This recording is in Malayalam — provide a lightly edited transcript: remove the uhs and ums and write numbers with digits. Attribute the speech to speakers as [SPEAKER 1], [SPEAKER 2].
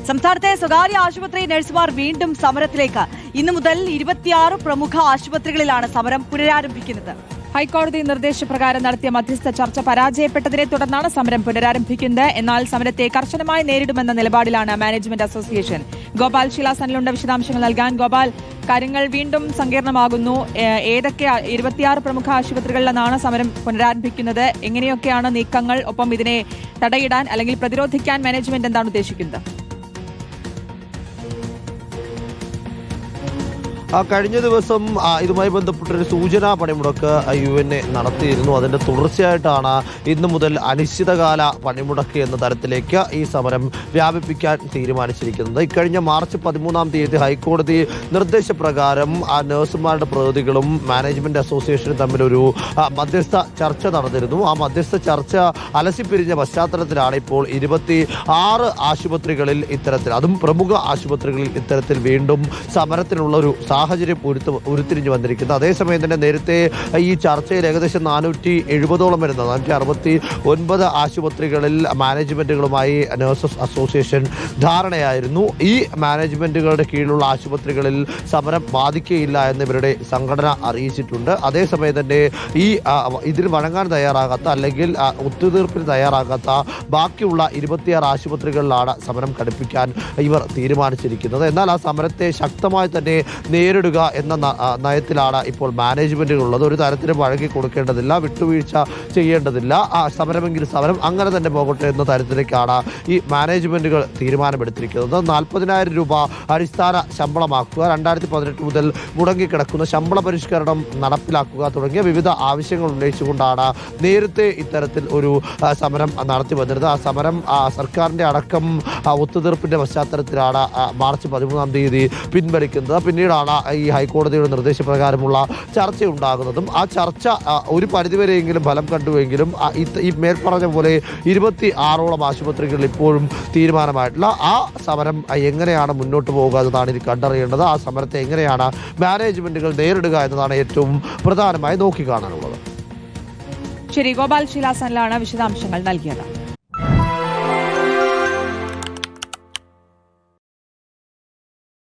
[SPEAKER 1] സംസ്ഥാനത്തെ സ്വകാര്യ ആശുപത്രി നഴ്സുമാർ വീണ്ടും സമരത്തിലേക്ക്. ഇന്നു മുതൽ 26 പ്രമുഖ ആശുപത്രികളിലാണ് സമരം പുനരാരംഭിക്കുന്നത്.
[SPEAKER 2] ഹൈക്കോടതി നിർദ്ദേശപ്രകാരം നടത്തിയ മധ്യസ്ഥ ചർച്ച പരാജയപ്പെട്ടതിനെ തുടർന്നാണ് സമരം പുനരാരംഭിക്കുന്നത്. എന്നാൽ സമരത്തെ കർശനമായി നേരിടുമെന്ന നിലപാടിലാണ് മാനേജ്മെന്റ് അസോസിയേഷൻ. ഗോപാൽ ശിലാസനിലുണ്ട് വിശദാംശങ്ങൾ നൽകാൻ. ഗോപാൽ, കാര്യങ്ങൾ വീണ്ടും സങ്കീർണമാകുന്നു. ഏതൊക്കെ 26 പ്രമുഖ ആശുപത്രികളിലാണ് സമരം പുനരാരംഭിക്കുന്നത്? എങ്ങനെയൊക്കെയാണ് നീക്കങ്ങൾ? ഒപ്പം ഇതിനെ തടയിടാൻ അല്ലെങ്കിൽ പ്രതിരോധിക്കാൻ മാനേജ്മെന്റ് എന്താണ് ഉദ്ദേശിക്കുന്നത്?
[SPEAKER 3] കഴിഞ്ഞ ദിവസം ഇതുമായി ബന്ധപ്പെട്ടൊരു സൂചനാ പണിമുടക്ക് UN നടത്തിയിരുന്നു. അതിൻ്റെ തുടർച്ചയായിട്ടാണ് ഇന്നു മുതൽ അനിശ്ചിതകാല പണിമുടക്ക് എന്ന തരത്തിലേക്ക് ഈ സമരം വ്യാപിപ്പിക്കാൻ തീരുമാനിച്ചിരിക്കുന്നത്. ഇക്കഴിഞ്ഞ മാർച്ച് 13 ഹൈക്കോടതി നിർദ്ദേശപ്രകാരം നഴ്സുമാരുടെ പ്രതിനിധികളും മാനേജ്മെന്റ് അസോസിയേഷനും തമ്മിലൊരു മധ്യസ്ഥ ചർച്ച നടന്നിരുന്നു. ആ മധ്യസ്ഥ ചർച്ച അലസിപ്പിരിഞ്ഞ പശ്ചാത്തലത്തിലാണ് ഇപ്പോൾ 26 ആശുപത്രികളിൽ ഇത്തരത്തിൽ, അതും പ്രമുഖ ആശുപത്രികളിൽ ഇത്തരത്തിൽ വീണ്ടും സമരത്തിനുള്ള ഒരു സാഹചര്യം ഉരുത്തിരിഞ്ഞു വന്നിരിക്കുന്നത്. അതേസമയം തന്നെ നേരത്തെ ഈ ചർച്ചയിൽ ഏകദേശം 470ഓളം വരുന്ന 469 ആശുപത്രികളിൽ മാനേജ്മെന്റുകളുമായി നഴ്സസ് അസോസിയേഷൻ ധാരണയായിരുന്നു. ഈ മാനേജ്മെന്റുകളുടെ കീഴിലുള്ള ആശുപത്രികളിൽ സമരം ബാധിക്കുകയില്ല എന്ന് ഇവരുടെ സംഘടന അറിയിച്ചിട്ടുണ്ട്. അതേസമയം തന്നെ ഈ ഇതിൽ വഴങ്ങാൻ തയ്യാറാകാത്ത അല്ലെങ്കിൽ ഒത്തുതീർപ്പിന് തയ്യാറാകാത്ത ബാക്കിയുള്ള 26 ആശുപത്രികളിലാണ് സമരം ഘടിപ്പിക്കാൻ ഇവർ തീരുമാനിച്ചിരിക്കുന്നത്. എന്നാൽ ആ സമരത്തെ ശക്തമായി തന്നെ നേരിടുക എന്ന നയത്തിലാണ് ഇപ്പോൾ മാനേജ്മെന്റുകളുള്ളത്. ഒരു തരത്തിലും വഴങ്ങി കൊടുക്കേണ്ടതില്ല, വിട്ടുവീഴ്ച ചെയ്യേണ്ടതില്ല, സമരമെങ്കിൽ സമരം അങ്ങനെ തന്നെ പോകട്ടെ എന്ന തരത്തിലേക്കാണ് ഈ മാനേജ്മെന്റുകൾ തീരുമാനമെടുത്തിരിക്കുന്നത്. 40,000 രൂപ അടിസ്ഥാന ശമ്പളമാക്കുക, 2018 മുതൽ മുടങ്ങിക്കിടക്കുന്ന ശമ്പള പരിഷ്കരണം നടപ്പിലാക്കുക തുടങ്ങിയ വിവിധ ആവശ്യങ്ങൾ ഉന്നയിച്ചുകൊണ്ടാണ് നേരത്തെ ഇത്തരത്തിൽ ഒരു സമരം നടത്തി വന്നിരുന്നത്. ആ സമരം സർക്കാരിൻ്റെ അടക്കം ഒത്തുതീർപ്പിൻ്റെ പശ്ചാത്തലത്തിലാണ് മാർച്ച് 13 പിൻവലിക്കുന്നത്. പിന്നീടാണ് ഈ ഹൈക്കോടതിയുടെ നിർദ്ദേശപ്രകാരമുള്ള ചർച്ച ഉണ്ടാകുന്നതും. ആ ചർച്ച ഒരു പരിധിവരെയെങ്കിലും ഫലം കണ്ടുവെങ്കിലും ഈ മേൽപ്പറഞ്ഞ പോലെ 26ഓളം ആശുപത്രികളിൽ ഇപ്പോഴും തീരുമാനമായിട്ടില്ല. ആ സമരം എങ്ങനെയാണ് മുന്നോട്ട് പോകുക എന്നതാണ് ഇനി കണ്ടറിയേണ്ടത്. ആ സമരത്തെ എങ്ങനെയാണ് മാനേജ്മെന്റുകൾ നേരിടുക എന്നതാണ് ഏറ്റവും പ്രധാനമായി നോക്കിക്കാണാനുള്ളത്.
[SPEAKER 2] ശരി, ഗോപാൽ ശിലാസനിലാണ് വിശദാംശങ്ങൾ നൽകിയത്.